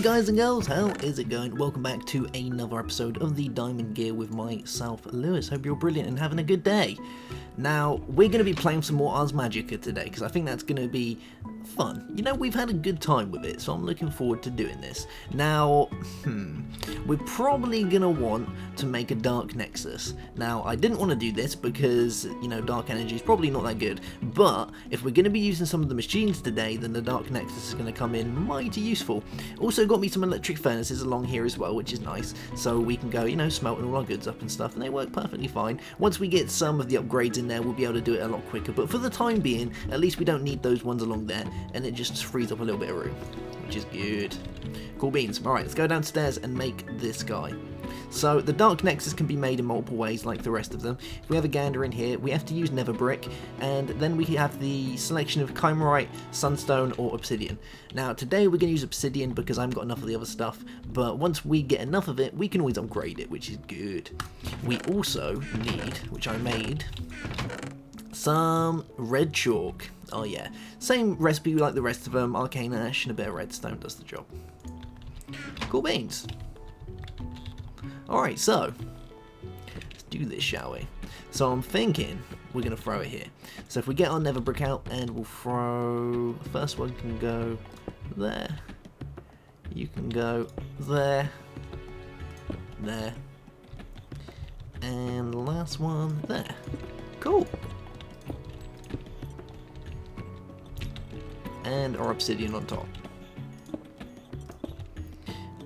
guys and girls, how is it going? Welcome back to another episode of the Diamond Gear with myself, Lewis. Hope you're brilliant and having a good day. Now, we're going to be playing some more Ars Magica today, because I think that's going to be fun. You know, we've had a good time with it, so I'm looking forward to doing this. Now, we're probably going to want to make a Dark Nexus. Now, I didn't want to do this because, you know, Dark Energy is probably not that good, but if we're going to be using some of the machines today, then the Dark Nexus is going to come in mighty useful. Also got me some electric furnaces along here as well, which is nice, so we can go, you know, smelting all our goods up and stuff, and they work perfectly fine. Once we get some of the upgrades in there, we'll be able to do it a lot quicker, but for the time being, at least we don't need those ones along there, and it just frees up a little bit of room, which is good. Cool beans. Alright, let's go downstairs and make this guy. So the Dark Nexus can be made in multiple ways like the rest of them. If we have a gander in here, we have to use Nether Brick, and then we have the selection of Chimerite, Sunstone or Obsidian. Now today we're going to use Obsidian because I haven't got enough of the other stuff, but once we get enough of it, we can always upgrade it, which is good. We also need, which I made, some red chalk. Oh yeah, same recipe like the rest of them, arcane ash and a bit of redstone does the job. Cool beans. Alright, so, let's do this, shall we? So I'm thinking we're going to throw it here. So if we get our nether brick out and we'll throw, the first one can go there, you can go there, there, and the last one there. Cool. And our obsidian on top.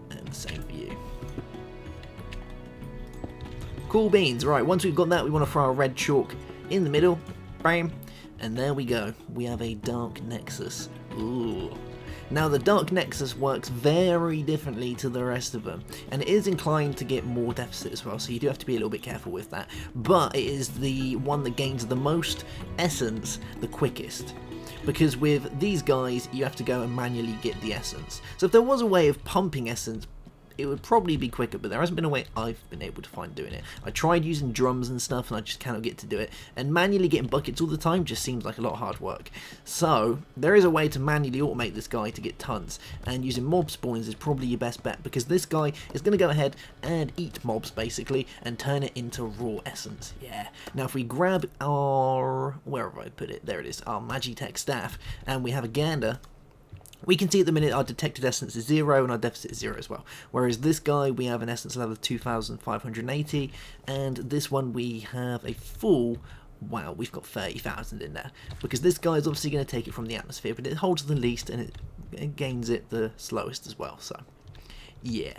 And the same for you. Cool beans. Right, once we've got that, we want to throw our red chalk in the middle. Bam. And there we go. We have a Dark Nexus. Ooh. Now the Dark Nexus works very differently to the rest of them, and it is inclined to get more deficit as well, so you do have to be a little bit careful with that. But it is the one that gains the most essence the quickest. Because with these guys, you have to go and manually get the essence. So if there was a way of pumping essence, it would probably be quicker, but there hasn't been a way I've been able to find doing it. I tried using drums and stuff, and I just cannot get to do it. And manually getting buckets all the time just seems like a lot of hard work. So there is a way to manually automate this guy to get tons, and using mob spawns is probably your best bet, because this guy is going to go ahead and eat mobs basically and turn it into raw essence. Yeah. Now if we grab our, where have I put it? There it is, our Magitech staff, and we have a gander. We can see at the minute our detected essence is 0 and our deficit is 0 as well. Whereas this guy, we have an essence level of 2,580, and this one we have a full, wow, we've got 30,000 in there. Because this guy is obviously going to take it from the atmosphere, but it holds the least and it gains it the slowest as well, so yeah.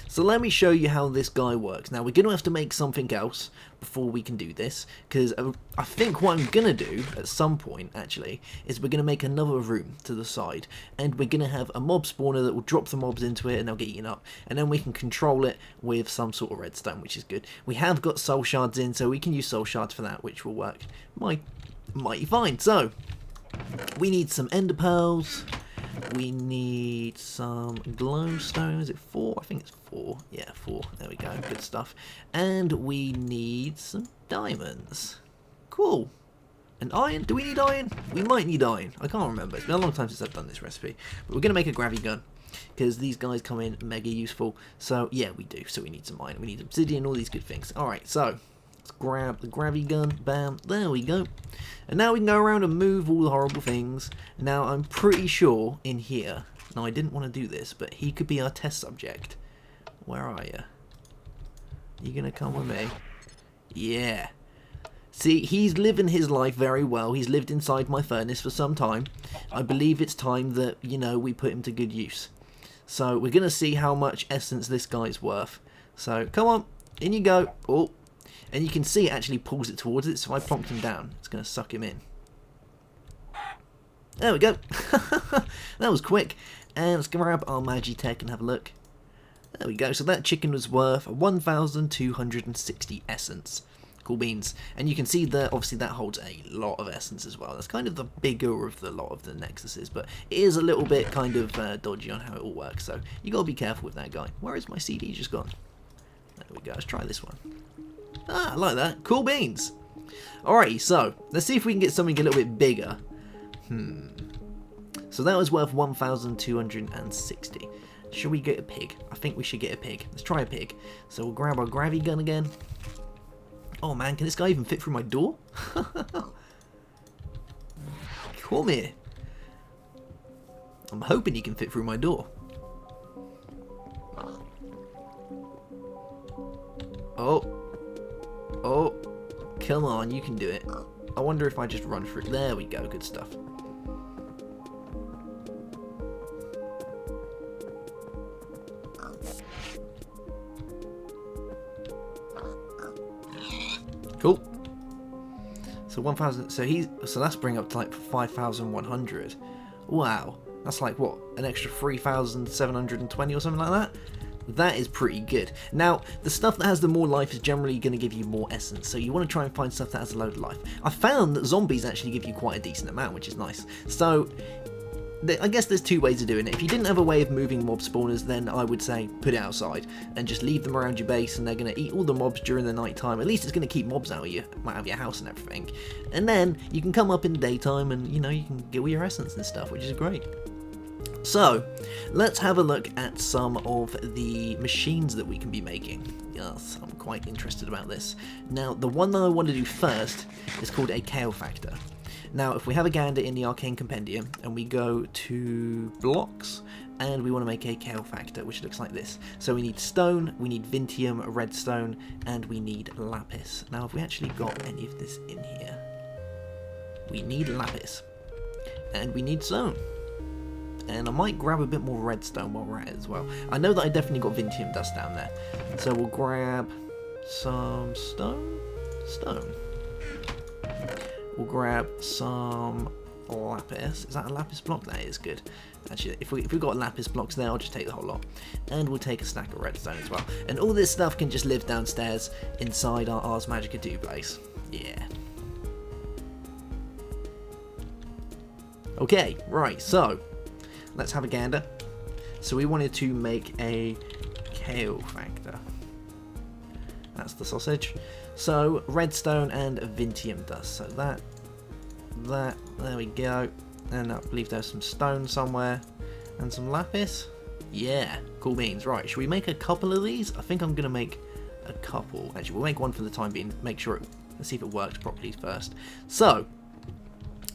So let me show you how this guy works. Now we're going to have to make something else before we can do this, because I think what I'm going to do at some point actually is we're going to make another room to the side, and we're going to have a mob spawner that will drop the mobs into it and they'll get eaten up, and then we can control it with some sort of redstone, which is good. We have got soul shards in, so we can use soul shards for that, which will work mighty fine. So we need some ender pearls. We need some glowstone. Is it 4? I think it's 4. Yeah, 4. There we go. Good stuff. And we need some diamonds. Cool. And iron? Do we need iron? We might need iron. I can't remember. It's been a long time since I've done this recipe. But we're going to make a gravity gun, because these guys come in mega useful. So, yeah, we do. So we need some iron. We need obsidian, all these good things. Alright, so let's grab the gravity gun. Bam. There we go. And now we can go around and move all the horrible things. Now, I'm pretty sure in here, now I didn't want to do this, but he could be our test subject. Where are you? You gonna come with me? Yeah. See, he's living his life very well. He's lived inside my furnace for some time. I believe it's time that, you know, we put him to good use. So, we're gonna see how much essence this guy's worth. So, come on, in you go. Oh. And you can see it actually pulls it towards it, so if I plonk him down, it's going to suck him in. There we go. That was quick. And let's grab our Magitech and have a look. There we go. So that chicken was worth 1,260 essence. Cool beans. And you can see that obviously that holds a lot of essence as well. That's kind of the bigger of the lot of the Nexuses, but it is a little bit kind of dodgy on how it all works, so you got to be careful with that guy. Where is my CD just gone? There we go. Let's try this one. Ah, I like that. Cool beans. Alrighty, so let's see if we can get something a little bit bigger. So that was worth 1,260. Should we get a pig? I think we should get a pig. Let's try a pig. So we'll grab our gravity gun again. Oh man, can this guy even fit through my door? Come here. I'm hoping he can fit through my door. Oh. Oh. Come on, you can do it. I wonder if I just run through. There we go, good stuff. Cool. So 1,000. So that's bring up to like 5,100. Wow. That's like what? An extra 3,720 or something like that? That is pretty good. Now, the stuff that has the more life is generally going to give you more essence, so you want to try and find stuff that has a load of life. I found that zombies actually give you quite a decent amount, which is nice. So, I guess there's two ways of doing it. If you didn't have a way of moving mob spawners, then I would say put it outside and just leave them around your base, and they're going to eat all the mobs during the night time. At least it's going to keep mobs out of your house and everything. And then you can come up in the daytime and, you know, you can get all your essence and stuff, which is great. So, let's have a look at some of the machines that we can be making. Yes, I'm quite interested about this. Now, the one that I want to do first is called a Chaos Factor. Now, if we have a gander in the Arcane Compendium, and we go to blocks, and we want to make a Chaos Factor, which looks like this. So we need stone, we need Vintium, redstone, and we need lapis. Now, have we actually got any of this in here? We need lapis, and we need stone. And I might grab a bit more redstone while we're at it as well. I know that I definitely got Vintium dust down there. So we'll grab some stone. We'll grab some lapis. Is that a lapis block? That is good. Actually, if we've got lapis blocks there, I'll just take the whole lot. And we'll take a stack of redstone as well. And all this stuff can just live downstairs inside our Ars Magica 2 place. Yeah. Okay, right, so let's have a gander. So we wanted to make a Chaos Factor. That's the sausage. So redstone and Vintium dust. So that, there we go. And I believe there's some stone somewhere and some lapis. Yeah, cool beans. Right, should we make a couple of these? I think I'm gonna make a couple. Actually, we'll make one for the time being. Make sure let's see if it works properly first. So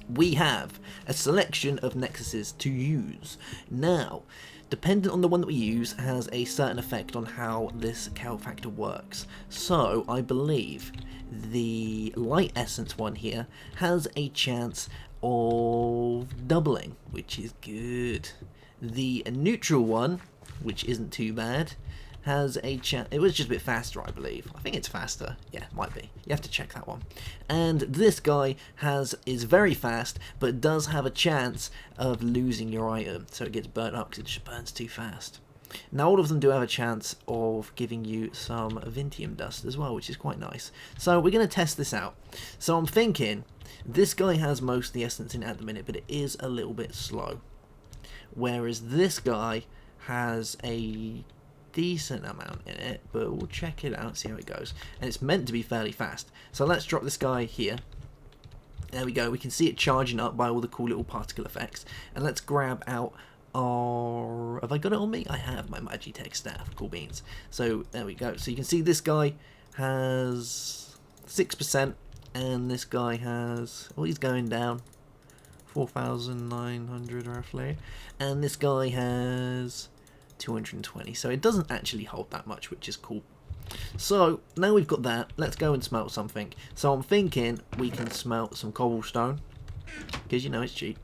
we have a selection of nexuses to use. Now, dependent on the one that we use, has a certain effect on how this Chaos Factor works. So, I believe the light essence one here has a chance of doubling, which is good. The neutral one, which isn't too bad, has a chance. It was just a bit faster, I believe. I think it's faster. Yeah, might be. You have to check that one. And this guy is very fast, but does have a chance of losing your item, so it gets burnt up because it just burns too fast. Now, all of them do have a chance of giving you some Vintium dust as well, which is quite nice. So we're going to test this out. So I'm thinking this guy has most of the essence in at the minute, but it is a little bit slow. Whereas this guy has a decent amount in it, but we'll check it out, see how it goes. And it's meant to be fairly fast. So let's drop this guy here. There we go. We can see it charging up by all the cool little particle effects. And let's grab out our... Have I got it on me? I have my Magitech staff. Cool beans. So there we go. So you can see this guy has 6%, and this guy has... Well, he's going down. 4,900 roughly. And this guy has 220, so it doesn't actually hold that much, which is cool. So now we've got that, let's go and smelt something. So I'm thinking we can smelt some cobblestone, because you know it's cheap,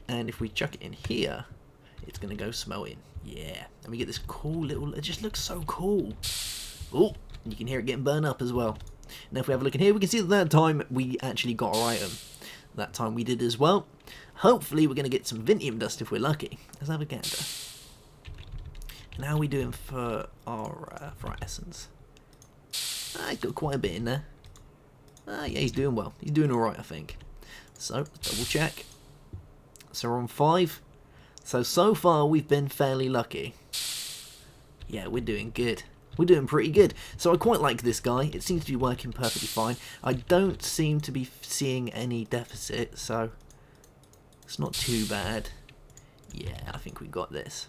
and if we chuck it in here, it's gonna go smelting. Yeah, and we get this cool little, it just looks so cool. Oh, and you can hear it getting burned up as well. Now if we have a look in here, we can see that time we actually got our item. That time we did as well. Hopefully we're gonna get some Vintium dust if we're lucky. Let's have a gander. And how are we doing for our essence? He's got quite a bit in there. Yeah, he's doing well. He's doing alright, I think. So, let's double check. So we're on 5. So far we've been fairly lucky. Yeah, we're doing good. We're doing pretty good. So I quite like this guy. It seems to be working perfectly fine. I don't seem to be seeing any deficit, so it's not too bad. Yeah, I think we got this.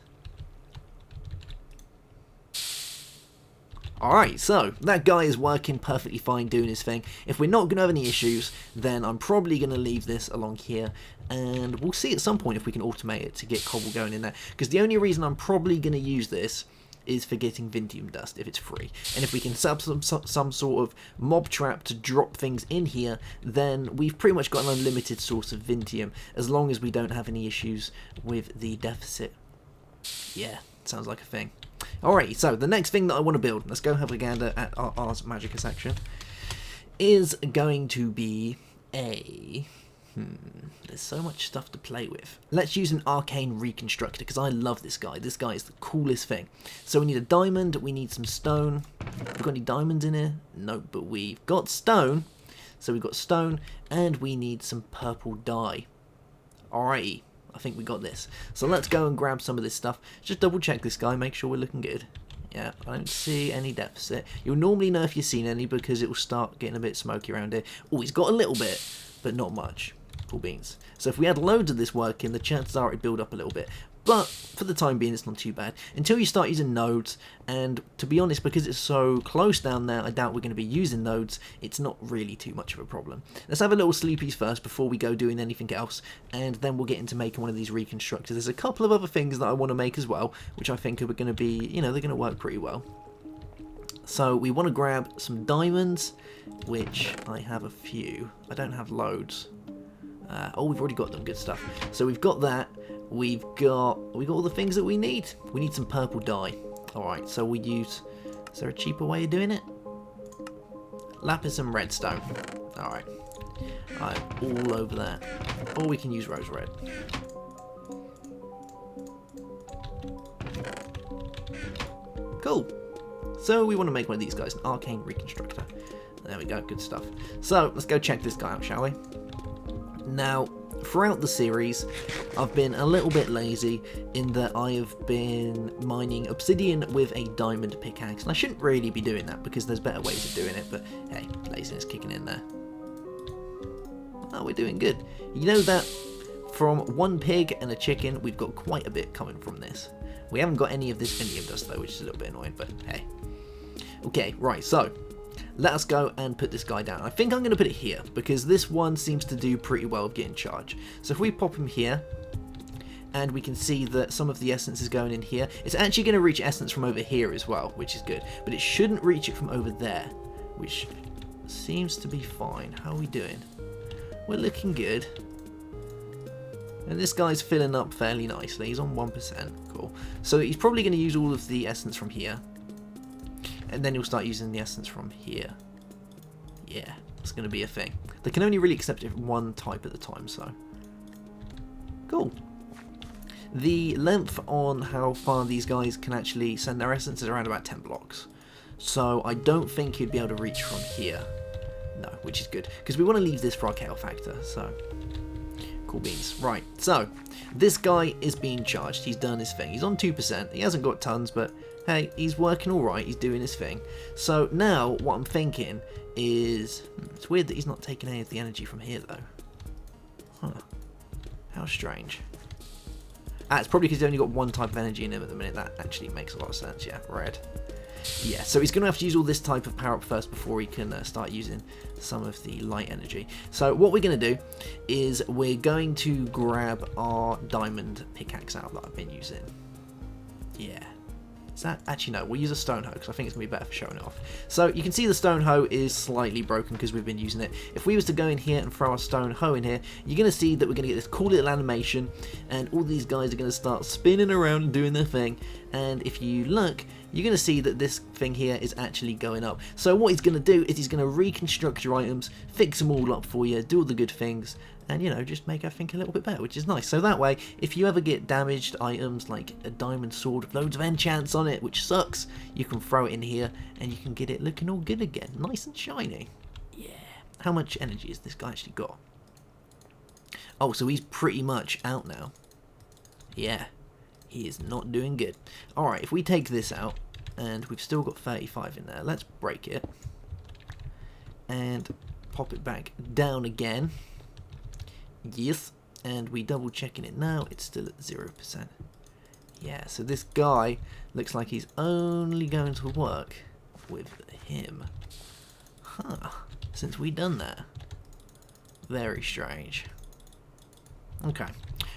Alright, so that guy is working perfectly fine, doing his thing. If we're not going to have any issues, then I'm probably going to leave this along here, and we'll see at some point if we can automate it to get cobble going in there. Because the only reason I'm probably going to use this is for getting Vintium dust, if it's free. And if we can set up some sort of mob trap to drop things in here, then we've pretty much got an unlimited source of Vintium, as long as we don't have any issues with the deficit. Yeah, sounds like a thing. Alright, so the next thing that I want to build, let's go have a gander at our Ars Magica section, is going to be a... there's so much stuff to play with. Let's use an arcane reconstructor, because I love this guy. This guy is the coolest thing. So we need a diamond, we need some stone. Have we got any diamonds in here? No, but we've got stone. So we've got stone, and we need some purple dye. Alrighty, I think we got this. So let's go and grab some of this stuff. Just double check this guy, make sure we're looking good. Yeah, I don't see any deficit. You'll normally know if you've seen any, because it will start getting a bit smoky around here. Oh, he's got a little bit, but not much. Cool beans. So if we had loads of this working, the chances are it'd build up a little bit. But for the time being, it's not too bad. Until you start using nodes, and to be honest, because it's so close down there, I doubt we're going to be using nodes. It's not really too much of a problem. Let's have a little sleepies first before we go doing anything else, and then we'll get into making one of these reconstructors. There's a couple of other things that I want to make as well, which I think are going to be, you know, they're going to work pretty well. So we want to grab some diamonds, which I have a few. I don't have loads. Oh, we've already got them. Good stuff. So we've got that. We've got all the things that we need. We need some purple dye. Alright, so we use... Is there a cheaper way of doing it? Lapis and redstone. Alright. I'm all over that. Or we can use rose red. Cool. So we want to make one of these guys, an arcane reconstructor. There we go, good stuff. So let's go check this guy out, shall we? Now, throughout the series, I've been a little bit lazy in that I have been mining obsidian with a diamond pickaxe. And I shouldn't really be doing that because there's better ways of doing it, but hey, laziness kicking in there. Oh, we're doing good. You know that from one pig and a chicken, we've got quite a bit coming from this. We haven't got any of this Vintium dust though, which is a little bit annoying, but hey. Okay, right, so let us go and put this guy down. I think I'm going to put it here, because this one seems to do pretty well with getting charge. So if we pop him here, and we can see that some of the essence is going in here, it's actually going to reach essence from over here as well, which is good. But it shouldn't reach it from over there, which seems to be fine. How are we doing? We're looking good. And this guy's filling up fairly nicely. He's on 1%. Cool. So he's probably going to use all of the essence from here. And then he'll start using the essence from here. Yeah, it's going to be a thing. They can only really accept it one type at a time, so. Cool. The length on how far these guys can actually send their essence is around about 10 blocks. So I don't think he'd be able to reach from here. No, which is good. Because we want to leave this for our KO factor, so. Cool beans. Right, so this guy is being charged. He's done his thing. He's on 2%. He hasn't got tons, but hey, he's working alright. He's doing his thing. So now what I'm thinking is... it's weird that he's not taking any of the energy from here, though. Huh. How strange. Ah, it's probably because he's only got one type of energy in him at the minute. That actually makes a lot of sense, yeah. Red. Yeah, so he's going to have to use all this type of power up first before he can start using some of the light energy. So what we're going to do is we're going to grab our diamond pickaxe out that I've been using. Yeah. Is that... actually no, we'll use a stone hoe because I think it's going to be better for showing it off. So you can see the stone hoe is slightly broken because we've been using it. If we was to go in here and throw our stone hoe in here, you're going to see that we're going to get this cool little animation and all these guys are going to start spinning around and doing their thing. And if you look, you're going to see that this thing here is actually going up. So what he's going to do is he's going to reconstruct your items, fix them all up for you, do all the good things, and, you know, just make everything a little bit better, which is nice. So that way, if you ever get damaged items like a diamond sword with loads of enchants on it, which sucks, you can throw it in here and you can get it looking all good again, nice and shiny. Yeah. How much energy has this guy actually got? Oh, so he's pretty much out now. Yeah. He is not doing good. Alright, if we take this out, and we've still got 35 in there, let's break it. And pop it back down again. Yes, and we double checking it now, it's still at 0%. Yeah, so this guy looks like he's only going to work with him. Huh. Since we done that. Very strange. Okay.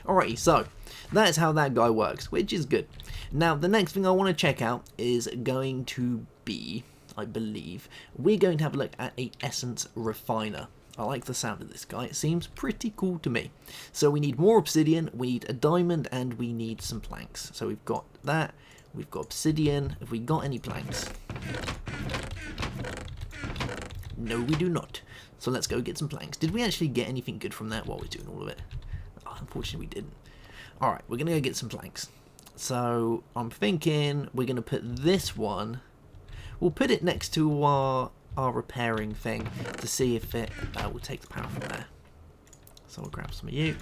Alrighty, so that's how that guy works, which is good. Now, the next thing I want to check out is going to be, I believe, we're going to have a look at a essence refiner. I like the sound of this guy. It seems pretty cool to me. So we need more obsidian, we need a diamond, and we need some planks. So we've got that. We've got obsidian. Have we got any planks? No, we do not. So let's go get some planks. Did we actually get anything good from that while we're doing all of it? Oh, unfortunately, we didn't. Alright, we're going to go get some planks. So I'm thinking we're going to put this one. We'll put it next to our repairing thing to see if it will take the power from there. So we'll grab some of you.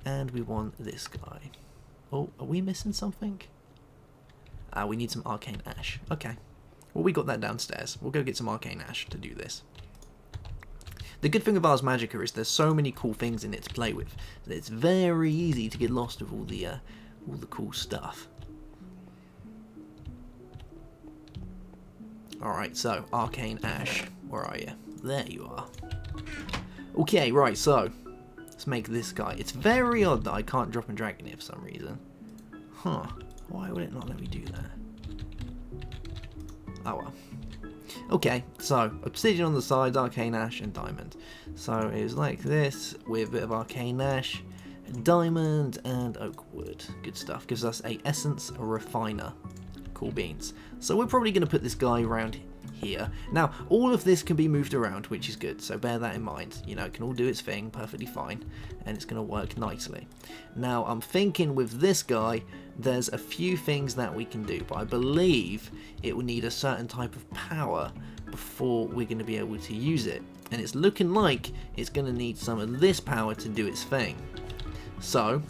And we want this guy. Oh, are we missing something? We need some arcane ash. Okay. Well, we got that downstairs. We'll go get some arcane ash to do this. The good thing of Ars Magica is there's so many cool things in it to play with. It's very easy to get lost with all the cool stuff. Alright, so, arcane ash. Where are you? There you are. Okay, right, so, let's make this guy. It's very odd that I can't drop and drag in here for some reason. Huh. Why would it not let me do that? Oh well. Okay, so, obsidian on the sides, arcane ash, and diamond. So, it was like this, with a bit of arcane ash, diamond, and oak wood. Good stuff. Gives us a essence refiner. Cool beans. So we're probably going to put this guy around here. Now, all of this can be moved around, which is good, so bear that in mind. You know, it can all do its thing perfectly fine, and it's going to work nicely. Now, I'm thinking with this guy, there's a few things that we can do, but I believe it will need a certain type of power before we're going to be able to use it. And it's looking like it's going to need some of this power to do its thing. So,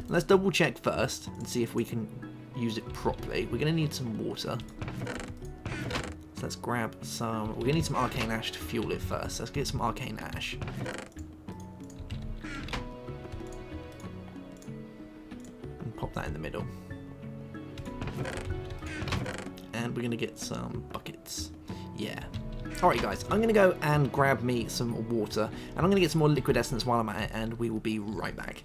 let's double check first and see if we can use it properly. We're going to need some water. So let's grab some. We're going to need some arcane ash to fuel it first. Let's get some arcane ash. And pop that in the middle. And we're going to get some buckets. Yeah. Alright guys, I'm going to go and grab me some water. And I'm going to get some more liquid essence while I'm at it. And we will be right back.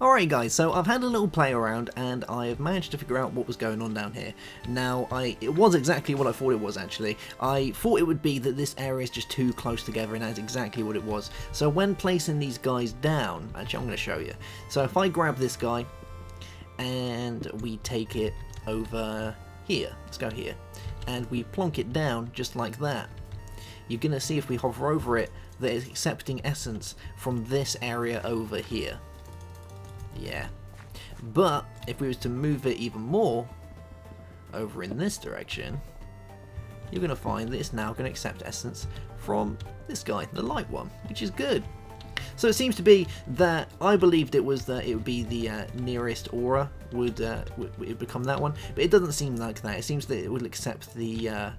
Alright guys, so I've had a little play around and I have managed to figure out what was going on down here. Now, it was exactly what I thought it was actually. I thought it would be that this area is just too close together, and that's exactly what it was. So when placing these guys down, actually I'm going to show you. So if I grab this guy and we take it over here, let's go here, and we plonk it down just like that, you're going to see if we hover over it that it's accepting essence from this area over here. Yeah, but if we was to move it even more over in this direction, you're going to find that it's now going to accept essence from this guy, the light one, which is good. So it seems to be that I believed it was that it would be the nearest aura would become that one, but it doesn't seem like that. It seems that it would accept the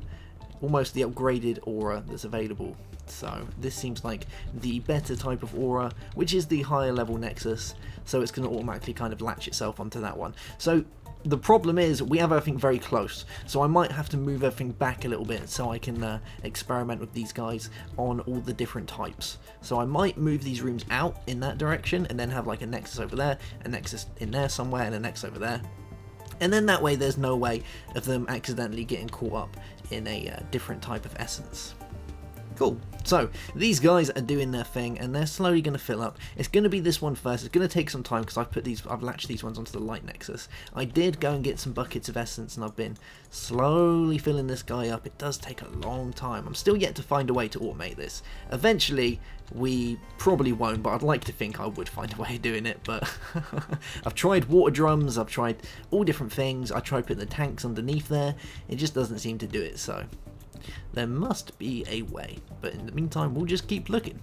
almost the upgraded aura that's available. So this seems like the better type of aura, which is the higher level nexus, so it's going to automatically kind of latch itself onto that one. So the problem is we have everything very close, so I might have to move everything back a little bit so I can experiment with these guys on all the different types. So I might move these rooms out in that direction and then have like a nexus over there, a nexus in there somewhere, and a nexus over there. And then that way there's no way of them accidentally getting caught up in a different type of essence. Cool. So these guys are doing their thing and they're slowly going to fill up. It's going to be this one first. It's going to take some time because I've latched these ones onto the light nexus. I did go and get some buckets of essence and I've been slowly filling this guy up. It does take a long time. I'm still yet to find a way to automate this. Eventually we probably won't, but I'd like to think I would find a way of doing it. But I've tried water drums, I've tried all different things. I tried putting the tanks underneath there. It just doesn't seem to do it. So there must be a way, but in the meantime we'll just keep looking.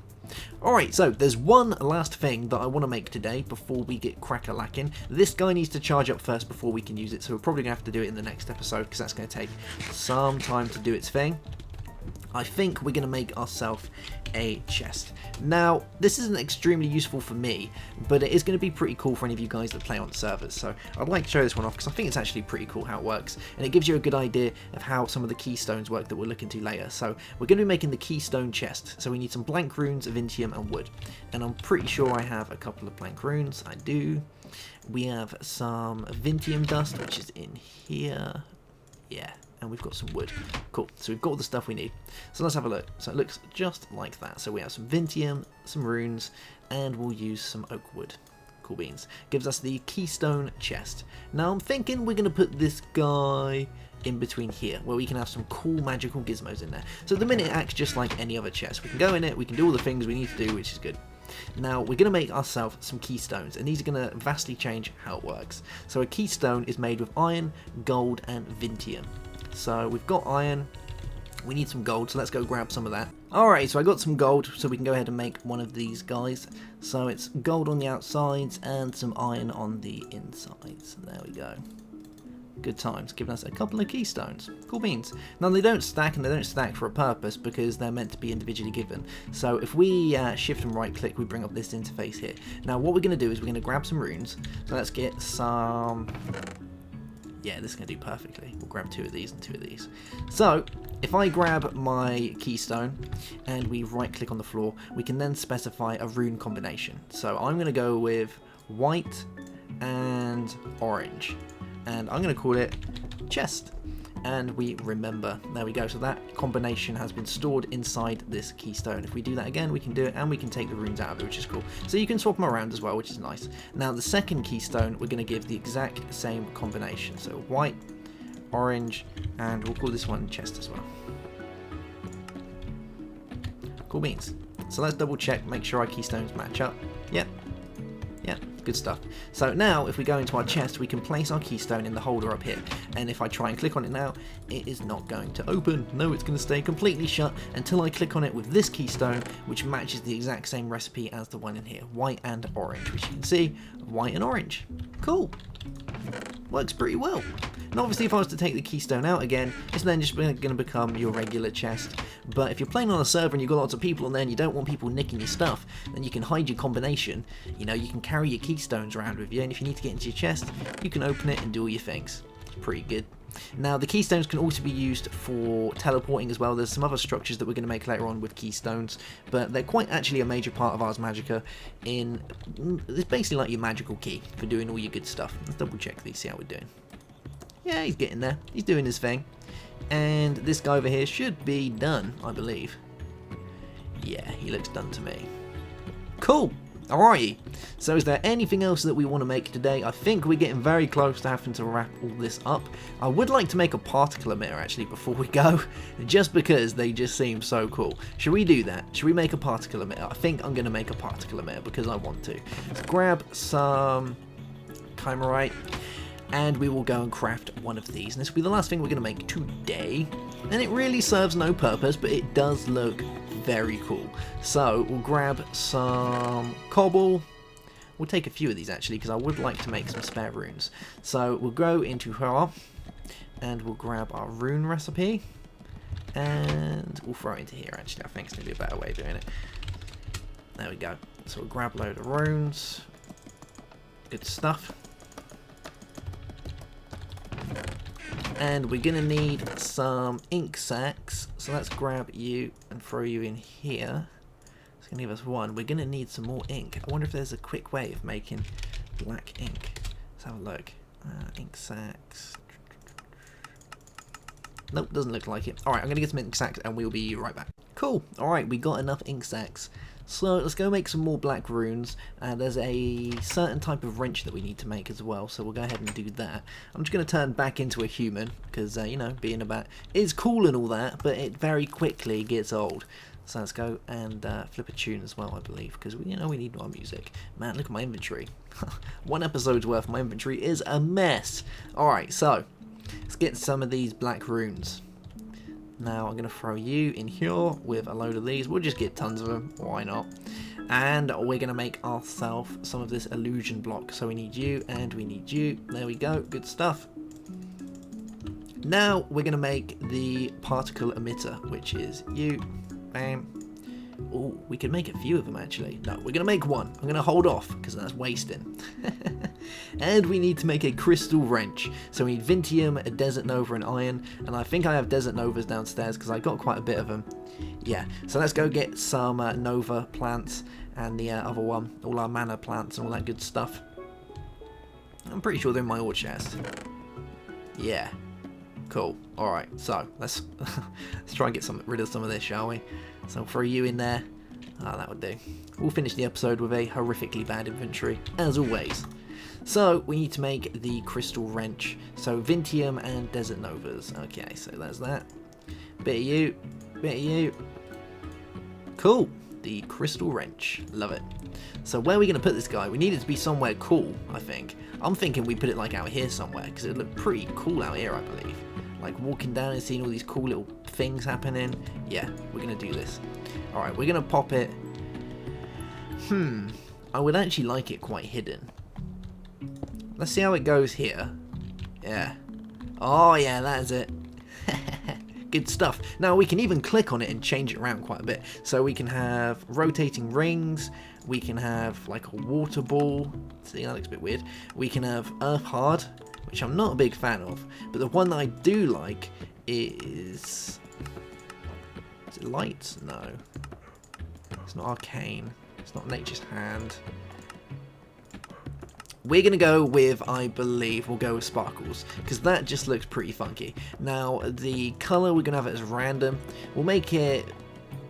Alright, so there's one last thing that I want to make today before we get crack-a-lacking. This guy needs to charge up first before we can use it, so we're probably going to have to do it in the next episode because that's going to take some time to do its thing. I think we're going to make ourselves a chest. Now, this isn't extremely useful for me, but it is going to be pretty cool for any of you guys that play on servers. So I'd like to show this one off because I think it's actually pretty cool how it works, and it gives you a good idea of how some of the keystones work that we'll look into later. So we're going to be making the keystone chest. So we need some blank runes, Vintium, and wood. And I'm pretty sure I have a couple of blank runes. I do. We have some Vintium dust, which is in here. Yeah. And we've got some wood. Cool. So we've got all the stuff we need. So let's have a look. So it looks just like that. So we have some Vintium, some runes, and we'll use some oak wood. Cool beans. Gives us the keystone chest. Now I'm thinking we're going to put this guy in between here, where we can have some cool magical gizmos in there. So at the minute it acts just like any other chest. We can go in it, we can do all the things we need to do, which is good. Now we're going to make ourselves some keystones, and these are going to vastly change how it works. So a keystone is made with iron, gold, and Vintium. So we've got iron, we need some gold, so let's go grab some of that. Alright, so I got some gold, so we can go ahead and make one of these guys. So it's gold on the outsides and some iron on the insides. There we go. Good times, giving us a couple of keystones. Cool beans. Now they don't stack, and they don't stack for a purpose because they're meant to be individually given. So if we shift and right click, we bring up this interface here. Now what we're going to do is we're going to grab some runes. So let's get some... Yeah, this is going to do perfectly. We'll grab 2 of these and 2 of these. So, if I grab my keystone and we right click on the floor, we can then specify a rune combination. So I'm going to go with white and orange. And I'm going to call it chest. And we remember. There we go. So that combination has been stored inside this keystone. If we do that again, we can do it, and we can take the runes out of it, which is cool. So you can swap them around as well, which is nice. Now the second keystone, we're going to give the exact same combination. So white, orange, and we'll call this one chest as well. Cool beans. So let's double check, make sure our keystones match up. Yep. Yep. Good stuff. So now if we go into our chest, we can place our keystone in the holder up here, and if I try and click on it now, it is not going to open. No, it's going to stay completely shut until I click on it with this keystone, which matches the exact same recipe as the one in here, white and orange, which you can see, white and orange. Cool. Works pretty well. And obviously if I was to take the keystone out again, it's then just going to become your regular chest. But if you're playing on a server and you've got lots of people on there and you don't want people nicking your stuff, then you can hide your combination. You know, you can carry your keystones around with you, and if you need to get into your chest, you can open it and do all your things. It's pretty good. Now the keystones can also be used for teleporting as well. There's some other structures that we're going to make later on with keystones, but they're quite actually a major part of Ars Magica. It's basically like your magical key for doing all your good stuff. Let's double check these, see how we're doing. Yeah, he's getting there. He's doing his thing. And this guy over here should be done, I believe. Yeah, he looks done to me. Cool. Alrighty. So is there anything else that we want to make today? I think we're getting very close to having to wrap all this up. I would like to make a particle emitter actually before we go, just because they just seem so cool. Should we do that? Should we make a particle emitter? I think I'm going to make a particle emitter because I want to. Let's grab some chimerite, and we will go and craft one of these. And this will be the last thing we're going to make today. And it really serves no purpose, but it does look very cool. So we'll grab some cobble. We'll take a few of these actually, because I would like to make some spare runes. So we'll go into here, and we'll grab our rune recipe, and we'll throw it into here actually. I think it's going to be a better way of doing it. There we go. So we'll grab a load of runes. Good stuff. And we're going to need some ink sacs, so let's grab you and throw you in here. It's going to give us one. We're going to need some more ink. I wonder if there's a quick way of making black ink. Let's have a look. Ink sacs. Nope, doesn't look like it. Alright, I'm going to get some ink sacs and we'll be right back. Cool. Alright, we got enough ink sacs. So let's go make some more black runes. There's a certain type of wrench that we need to make as well, so we'll go ahead and do that. I'm just going to turn back into a human, because, you know, being a bat is cool and all that, but it very quickly gets old. So let's go and flip a tune as well, I believe, because, you know, we need more music. Man, look at my inventory. One episode's worth of my inventory is a mess. Alright, so let's get some of these black runes. Now I'm going to throw you in here with a load of these. We'll just get tons of them. Why not? And we're going to make ourselves some of this illusion block. So we need you and we need you. There we go. Good stuff. Now we're going to make the particle emitter, which is you. Bam. Oh, we could make a few of them actually. No, we're going to make one. I'm going to hold off because that's wasting. And we need to make a crystal wrench. So we need Vintium, a Desert Nova, and iron. And I think I have Desert Novas downstairs because I got quite a bit of them. Yeah, so let's go get some Nova plants and the other one. All our mana plants and all that good stuff. I'm pretty sure they're in my ore chest. Yeah. Cool. Alright, so let's try and get rid of some of this, shall we? So throw you in there. Ah, that would do. We'll finish the episode with a horrifically bad inventory, as always. So we need to make the crystal wrench. So Vintium and Desert Novas. Okay, so there's that. Bit of you. Bit of you. Cool. The crystal wrench. Love it. So where are we going to put this guy? We need it to be somewhere cool, I think. I'm thinking we put it like out here somewhere, because it would look pretty cool out here, I believe. Like walking down and seeing all these cool little things happening. Yeah, we're going to do this. Alright, we're going to pop it. I would actually like it quite hidden. Let's see how it goes here. Yeah. Oh yeah, that is it. Good stuff. Now we can even click on it and change it around quite a bit. So we can have rotating rings. We can have like a water ball. See, that looks a bit weird. We can have earth hard, which I'm not a big fan of. But the one that I do like is it light? No. It's not arcane. It's not nature's hand. We're going to go with, I believe, we'll go with sparkles, because that just looks pretty funky. Now, the colour, we're going to have it as random. We'll make it,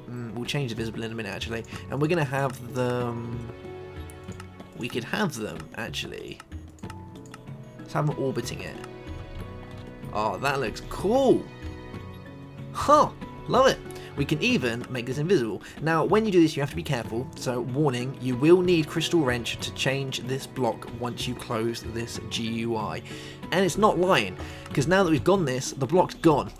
we'll change the visible in a minute, actually. And we're going to have them, we could have them, actually. Let's have them orbiting it. Oh, that looks cool. Huh, love it. We can even make this invisible. Now, when you do this, you have to be careful. So, warning, you will need Crystal Wrench to change this block once you close this GUI. And it's not lying, because now that we've gone this, the block's gone.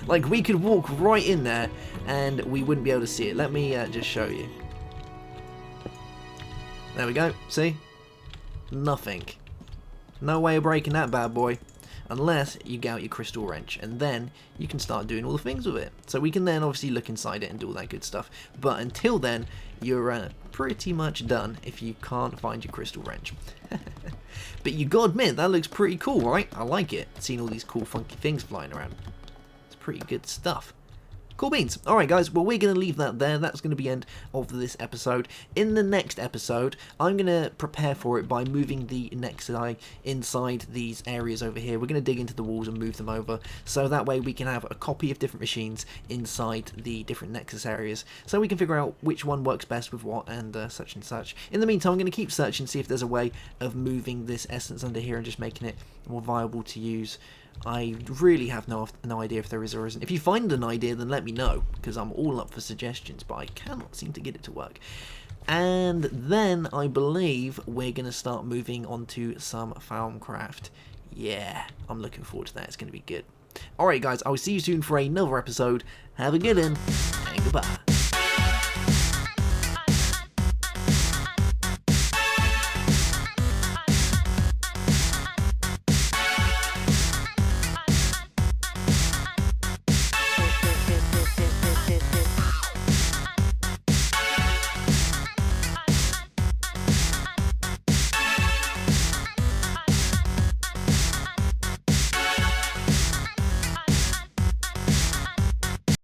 Like, we could walk right in there, and we wouldn't be able to see it. Let me just show you. There we go. See? Nothing. No way of breaking that bad boy. Unless you get out your crystal wrench, and then you can start doing all the things with it. So we can then obviously look inside it and do all that good stuff. But until then, you're pretty much done if you can't find your crystal wrench. But you gotta admit, that looks pretty cool, right? I like it. Seeing all these cool funky things flying around. It's pretty good stuff. Cool beans. Alright guys, well we're going to leave that there. That's going to be the end of this episode. In the next episode, I'm going to prepare for it by moving the Nexi inside these areas over here. We're going to dig into the walls and move them over, so that way we can have a copy of different machines inside the different Nexus areas, so we can figure out which one works best with what and such and such. In the meantime, I'm going to keep searching, see if there's a way of moving this essence under here and just making it more viable to use. I really have no idea if there is or isn't. If you find an idea, then let me know, because I'm all up for suggestions, but I cannot seem to get it to work. And then I believe we're going to start moving on to some Farmcraft. Yeah, I'm looking forward to that. It's going to be good. Alright guys, I will see you soon for another episode. Have a good one, and goodbye.